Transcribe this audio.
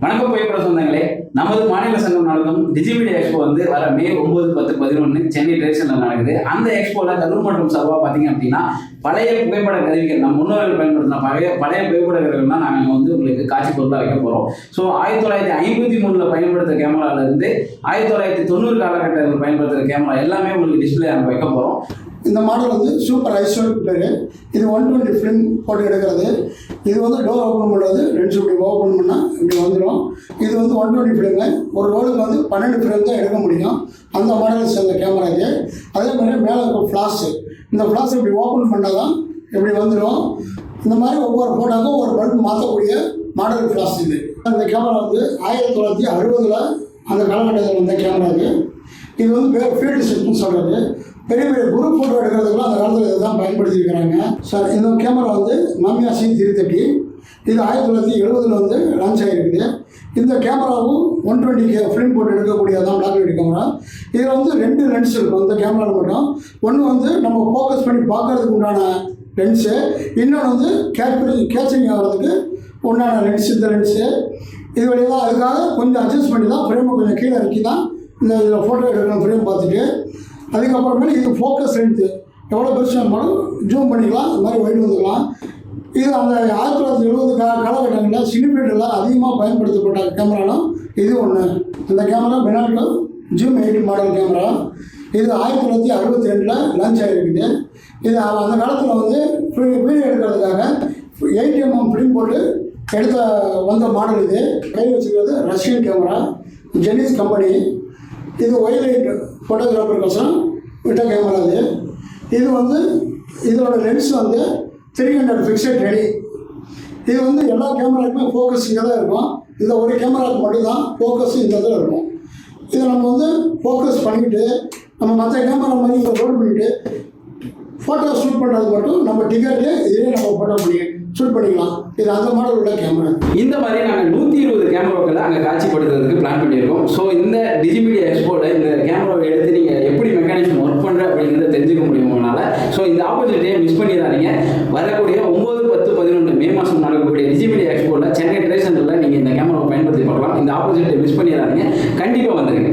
வணக்கம் புகைப்பட சொந்தங்களே, நமது மாநில சங்கம் நடத்தும் டிஜிமீடியா எக்ஸ்போ வந்து வர மே 9, 10, 11 சென்னை ட்ரேஷன்ல நடக்குது. அந்த எக்ஸ்போல கரூர் மற்றும் சார்பாக பார்த்தீங்க அப்படின்னா பழைய புகைப்பட கருவிகள், நம்ம முன்னோர்கள் பயன்படுத்தின பழைய புகைப்பட கருவிகள் தான் நாங்கள் வந்து உங்களுக்கு காட்சி பொருளாக வைக்க போகிறோம். ஸோ 1953 பயன்படுத்த கேமரால இருந்து 1990 காலகட்டத்தில் பயன்படுத்துகிற கேமரா எல்லாமே உங்களுக்கு டிஸ்பிளே அங்கே வைக்க போகிறோம். இந்த மாடல் வந்து சூப்பர் ஐசோட் பேர். இது 120 ஃபிலிம் போட்டு எடுக்கிறது. இது வந்து டோர் ஓப்பன் பண்ணுறது, லென்ஸ் இப்படி ஓப்பன் பண்ணால் இப்படி வந்துடும். இது வந்து 120 ஃபிலிமு. ஒரு ரோலுக்கு வந்து 12 ஃபிலிம் தான் எடுக்க முடியும். அந்த மாடலை சேர்ந்த கேமரா இது. அதே மாதிரி மேலே ஒரு ஃப்ளாஷு, இந்த ஃப்ளாஷ் இப்படி ஓப்பன் பண்ணால் தான் இப்படி வந்துடும். இந்த மாதிரி ஒவ்வொரு ஃபோட்டோக்கும் ஒரு பல்ப் மாற்றக்கூடிய மாடல் ஃப்ளாஷ் இது. அந்த கேமரா வந்து 1960 அந்த காலகட்டத்தில் வந்த கேமரா இது. இது வந்து ஃபீல்டு செட்னு சொல்கிறது. பெரிய பெரிய குரூப் ஃபோட்டோ எடுக்கிறதுக்குலாம் அந்த காலத்தில் இதை தான் பயன்படுத்தியிருக்கிறாங்க சார். இந்த கேமரா வந்து மாமியா C330. இது 1970 வந்து லான்ச் ஆகிருக்குது. இந்த கேமராவும் 120 ஃபிலிம் போட்டு எடுக்கக்கூடியதான் பிளாக் அண்ட் ஒயிட் கேமரா. இதில் வந்து 2 லென்ஸ் இருக்கும் இந்த கேமராவில் மட்டும். ஒன்று வந்து நம்ம ஃபோக்கஸ் பண்ணி பார்க்கறதுக்கு உண்டான லென்ஸு, இன்னொன்று வந்து கேட்சிங் ஆகிறதுக்கு உண்டான லென்ஸ். இந்த லென்ஸு இது வழியாக தான், அதுக்காக கொஞ்சம் அட்ஜஸ்ட் பண்ணி தான் ஃப்ரேமை கொஞ்சம் கீழே இறக்கி தான் இதில் ஃபோட்டோ எடுக்கணும் ஃப்ரேம் பார்த்துட்டு. அதுக்கப்புறமேல இது ஃபோக்கஸ் லென்த்து எவ்வளோ பெருசாக இருந்தாலும் ஜூம் பண்ணிக்கலாம், இந்த மாதிரி வைட் வந்துக்கலாம். இது அந்த 1970 காலகட்டங்களில் சினிஃபீல்டெல்லாம் அதிகமாக பயன்படுத்தப்பட்ட கேமராலும் இது ஒன்று. இந்த கேமரா பெனால்டோ ஜூம் 8 மாடல் கேமரா. இது 1962 லான்ச் ஆகிருக்குது. இது அந்த காலத்தில் வந்து வீடியோ எடுக்கிறதுக்காக 8mm ஃபிலிம் போட்டு எடுத்த வந்த மாடல் இது. கையில் வச்சுக்கிறது ரஷ்யன் கேமரா, ஜெனிஸ் கம்பெனி. இது ஒயிலைட் ஃபோட்டோகிராஃபருக்கோசரம் விட்ட கேமரா இது. இது வந்து இதோட லென்ஸ் வந்து 300 ஃபிக்ஸட் ரெடி. இது வந்து எல்லா கேமராக்குமே ஃபோக்கஸ் இங்கே தான் இருக்கும். இந்த ஒரு கேமராவுக்கு மட்டும்தான் ஃபோக்கஸ் இந்த இதில் இருக்கும். இதை நம்ம வந்து ஃபோக்கஸ் பண்ணிவிட்டு நம்ம மற்ற கேமரா மாதிரி இதை ரோல் பண்ணிவிட்டு ஃபோட்டோ ஷூட் பண்ணுறது மட்டும் நம்ம டிக்கெட்லேயே இதே நம்ம ஃபோட்டோ ஷூட் பண்ணிக்கலாம். இது அந்த மாடல் உள்ள கேமரா. இந்த மாதிரி நாங்கள் 120 கேமராக்களை அங்கே காட்சிப்படுத்துறதுக்கு பிளான் பண்ணியிருக்கோம். ஸோ இந்த டிஜிமீடியா எக்ஸ்போவில் இந்த கேமராவை எடுத்து நீங்கள் எப்படி மெக்கானிசம் ஒர்க் பண்ணுற அப்படிங்கிறத தெரிஞ்சுக்க முடியுமோனால ஸோ இந்த ஆப்பர்ச்சுனிட்டியை மிஸ் பண்ணிடாதீங்க. வரக்கூடிய 9, 10, 11 மே மாதம் நடக்கக்கூடிய டிஜிமீடியா எக்ஸ்போவில் சென்னை ட்ரேட் சென்டரில் நீங்கள் இந்த கேமராவை பயன்படுத்தி பார்க்கலாம். இந்த ஆப்பர்ச்சுனிட்டியை மிஸ் பண்ணிடாதீங்க, கண்டிப்பாக வந்துடுங்க.